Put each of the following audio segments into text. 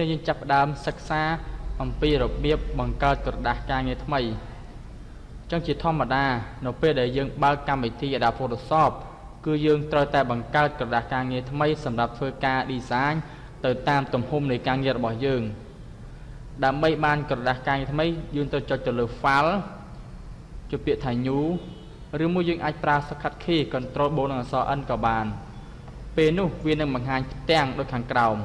នេះយើងចាប់ផ្ដើមសិក្សាអំពីរបៀបបង្កើតក្រដាសការងារថ្មីចឹងជាធម្មតានៅពេលដែលយើងបើកកម្មវិធី Adobe Photoshop គឺយើងត្រូវតែបង្កើតក្រដាសការងារថ្មីសម្រាប់ធ្វើការ design ទៅតាមទំហំនៃការងាររបស់យើងដើម្បីបានក្រដាសការងារថ្មីយើងត្រូវចុចទៅលើ File ចុចពាក្យថា New ឬមួយយើងអាចប្រើ Shortcut key Control បូកនឹងអក្សរ N ក៏បានពេលនោះវានឹងបង្ហាញផ្ទាំងដូចខាងក្រោម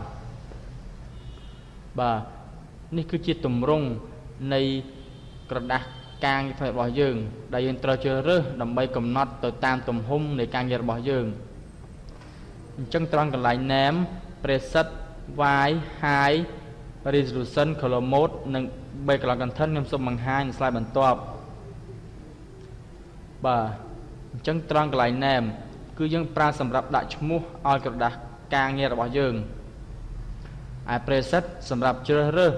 បាទនេះគឺជាទម្រង់នៃក្រដាសការងារថ្មីរបស់យើងដែលយើងត្រូវជ្រើសរើសដើម្បីកំណត់ទៅតាមទំហំនៃការងាររបស់យើងអញ្ចឹងត្រង់កន្លែង Name Preset Y High Resolution Color Mode និង Background Content ខ្ញុំសូមបង្ហាញ slide បន្ទាប់បាទអញ្ចឹងត្រង់កន្លែង Name គឺយើងប្រើសម្រាប់ដាក់ឈ្មោះឲ្យក្រដាសការងាររបស់យើងហើយ Preset សម្រាប់ជ្រើសរើស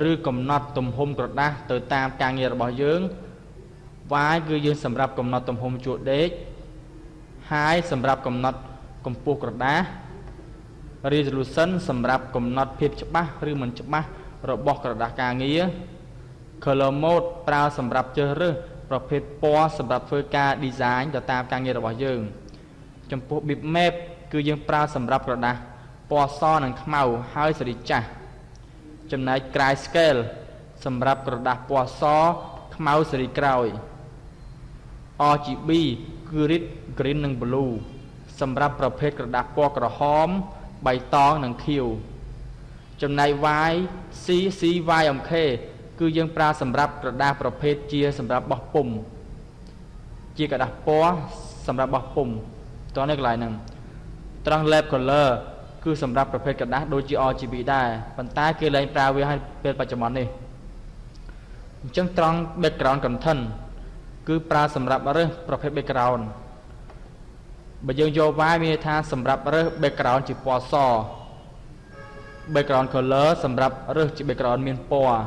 ឬកំណត់ទំហំក្រដាសទៅតាមការងាររបស់យើង Y គឺយើងសម្រាប់កំណត់ទំហំជួរដេក High សម្រាប់កំណត់កម្ពស់ក្រដាស Resolution សម្រាប់កំណត់ភាពច្បាស់ឬមិនច្បាស់របស់ក្រដាសការងារ Color Mode ប្រើសម្រាប់ជ្រើសរើសប្រភេទពណ៌សម្រាប់ធ្វើការ design ទៅតាមការងាររបស់យើងចំពោះ Bitmap គឺយើងប្រើសម្រាប់ក្រដាសពណ៌សនិងខ្មៅហើយសេរីចាស់ចំណែក Grayscale សម្រាប់ក្រដាសពណ៌សខ្មៅសេរីក្រោយ RGB គឺ Red Green និង Blue សម្រាប់ប្រភេទក្រដាសពណ៌ក្រហមបៃតងនិងខៀវចំណែក YCCYMK គឺយើងប្រើសម្រាប់ក្រដាសប្រភេទជាសម្រាប់បោះពុម្ពជាក្រដាសពណ៌សម្រាប់បោះពុម្ពតោះនៅកន្លែងហ្នឹងត្រង់ Lab Color គឺសម្រាប់ប្រភេទក្រដាសដូចជា RGB ដែរប៉ុន្តែគេលែងប្រើវាឲ្យពេលបច្ចុប្បន្ននេះអញ្ចឹងត្រង់ Background Content គឺប្រើសម្រាប់រើសប្រភេទ Background បើយើងយក Y មានន័យថាសម្រាប់រើស Background ជាពណ៌ស Background Color សម្រាប់រើសជា Background មានពណ៌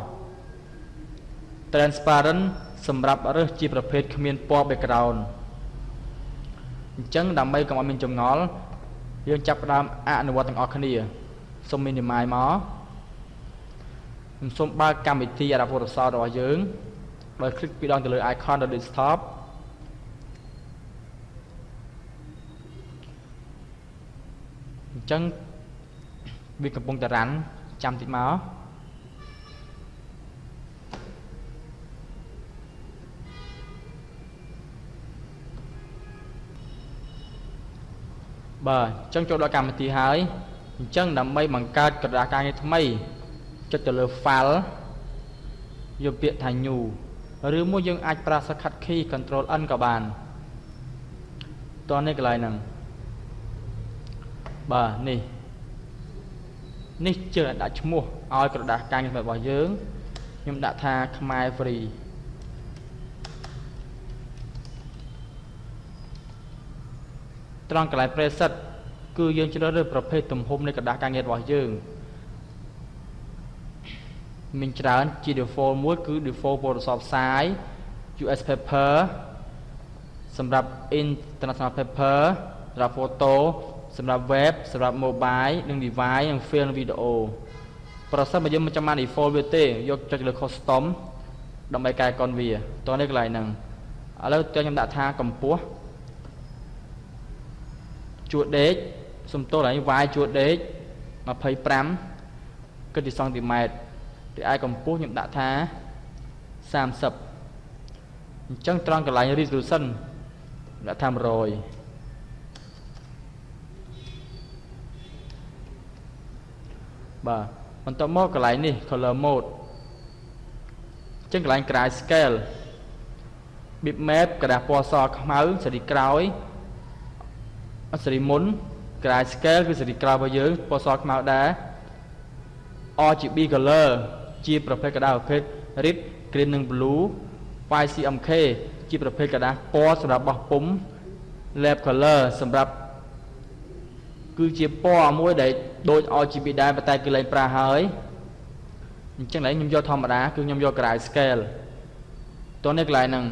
Transparent សម្រាប់រើសជាប្រភេទគ្មានពណ៌ Background អញ្ចឹងដើម្បីកុំឲ្យមានចម្ងល់យើងចាប់ផ្ដើមអនុវត្តទាំងអស់គ្នាសូម minimize មកខ្ញុំសូមបើកកម្មវិធី Adobe Photoshop របស់យើងដោយ click ពីរដងទៅលើ icon នៅ desktop អញ្ចឹងវាកំពុងតែរ៉ាន់ចាំតិចមកបាទអញ្ចឹងចូលដល់កម្មវិធីហើយអញ្ចឹងដើម្បីបង្កើតក្រដាសការងារថ្មីចុចទៅលើ File យកពាក្យថា New ឬមួយយើងអាចប្រើ Shortcut key Control N ក៏បានតោះនេះកន្លែងហ្នឹងបាទនេះជើងដាក់ឈ្មោះឲ្យក្រដាសការងាររបស់យើងខ្ញុំដាក់ថាខ្មែរ Freeត្រង់កន្លែង Preset គឺយើងជ្រើសរើសប្រភេទទំហំនៃក្រដាសការងាររបស់យើងមានច្រើនជា default មួយគឺ default Photoshop size US paper សម្រាប់ international paper សម្រាប់ photo សម្រាប់ web សម្រាប់ mobile និង device និង film video ប្រសិនបើយើងមិនចាំបាន default វាទេយកចុចលើ custom ដើម្បីកែកុនវាតោះនេះកន្លែងហ្នឹងឥឡូវខ្ញុំដាក់ថាកម្ពស់ជួរដេកសំទោសឲ្យ Y ជួរដេក25គិតជាសង់ទីម៉ែត្ររីឯកម្ពស់ខ្ញុំដាក់ថា30អញ្ចឹងត្រង់កន្លែង resolution ដាក់ថា100បាទបន្តមកកន្លែងនេះ color mode អញ្ចឹងកន្លែង grayscale bitmap ក្រដាសពណ៌សខ្មៅសេរីក្រោយសេរីមុន Grayscale គឺសេរីក្រោយរបស់យើងពណ៌សខ្មៅដែរ RGB color ជាប្រភេទក្រដាសប្រភេទ Red Green និង Blue YCMK ជាប្រភេទក្រដាសពណ៌សម្រាប់បោះពុម្ព Lab color សម្រាប់គឺជាពណ៌មួយដែលដូច RGB ដែរប៉ុន្តែគឺលែងប្រើហើយអញ្ចឹងឡើយខ្ញុំយកធម្មតាគឺខ្ញុំយក Grayscale តោះនេះកន្លែងហ្នឹង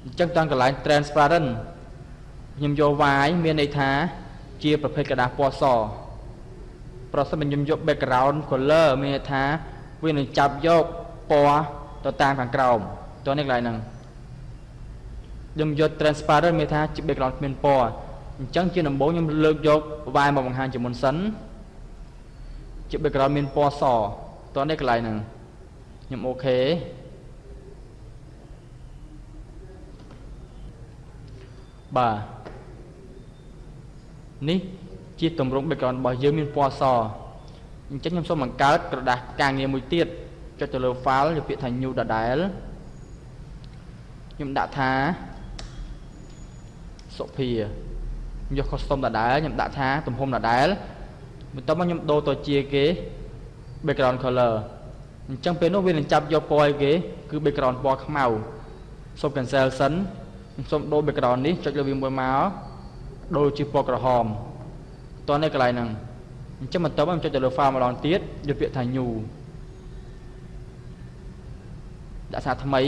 អញ្ចឹងតាំងកន្លែង Transparent ខ្ញុំយក Y មានន័យថាជាប្រភេទក្រដាសពណ៌ស ប្រសិនបើខ្ញុំយក background color មានថាវានឹងចាប់យកពណ៌ទៅតាមខាងក្រោមតោះនេះកន្លែងហ្នឹងខ្ញុំយក transparent មានថាជា background គ្មានពណ៌អញ្ចឹងជាដំបូងខ្ញុំលើកយកវាយមកបង្ហាញជាមុនសិនជា background មានពណ៌សតោះនេះកន្លែងហ្នឹងខ្ញុំអូខេបាទនេះជាទម្រង់ background របស់យើងមានពណ៌សអញ្ចឹងខ្ញុំសូមបង្កើតក្រដាសការងារមួយទៀតចុចទៅលើ file យកពាក្យថា new ដដែលខ្ញុំដាក់ថាសុភាខ្ញុំយក custom ដដែលខ្ញុំដាក់ថាទំហំដដែលបន្ទាប់មកខ្ញុំដូរទៅជាគេ background color អញ្ចឹងពេលនោះវានឹងចាប់យកពណ៌គេគឺ background ពណ៌ខ្មៅសូម cancel សិនខ្ញុំសូមដូរ background នេះចុចលើវាមួយមកដូរជាពណ៌ក្រហមតោះនេះកន្លែងហ្នឹងអញ្ចឹងបន្ទាប់មកខ្ញុំចុចទៅលើ file ម្ដងទៀតយកពាក្យថា new ដាក់ថាថ្មី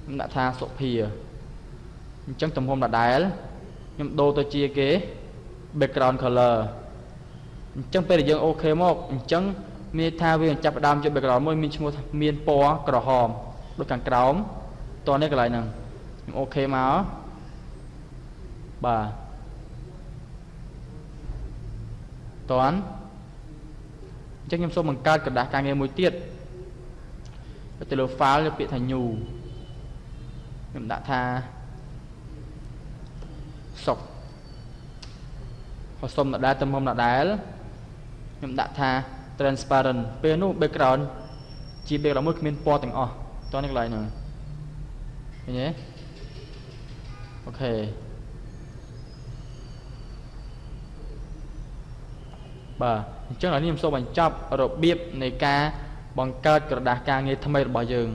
ខ្ញុំដាក់ថាសុភាអញ្ចឹងទំហំដដែលខ្ញុំដូរទៅជាគេ background color អញ្ចឹងពេលដែលយើងអូខេមកអញ្ចឹងមានថាវាចាប់ផ្ដើមយក background មួយមានឈ្មោះមានពណ៌ក្រហមដូចខាងក្រោមតោះនេះកន្លែងហ្នឹងខ្ញុំអូខេមកបាទតន់អញ្ចឹងខ្ញុំសូមបង្កើតក្រដាសការងារមួយទៀតទៅលើ file យកពាក្យថា new ខ្ញុំដាក់ថាសុកហើយសូមដដែលទំហំដដែលខ្ញុំដាក់ថា transparent ពេលនោះ background ជា background មួយគ្មានពណ៌ទាំងអស់តោះនេះកន្លែងហ្នឹងឃើញទេអូខេបាទអញ្ចឹងឥឡូវនេះខ្ញុំសូមបញ្ចប់របៀបនៃការបង្កើតក្រដាសការងារថ្មីរបស់យើង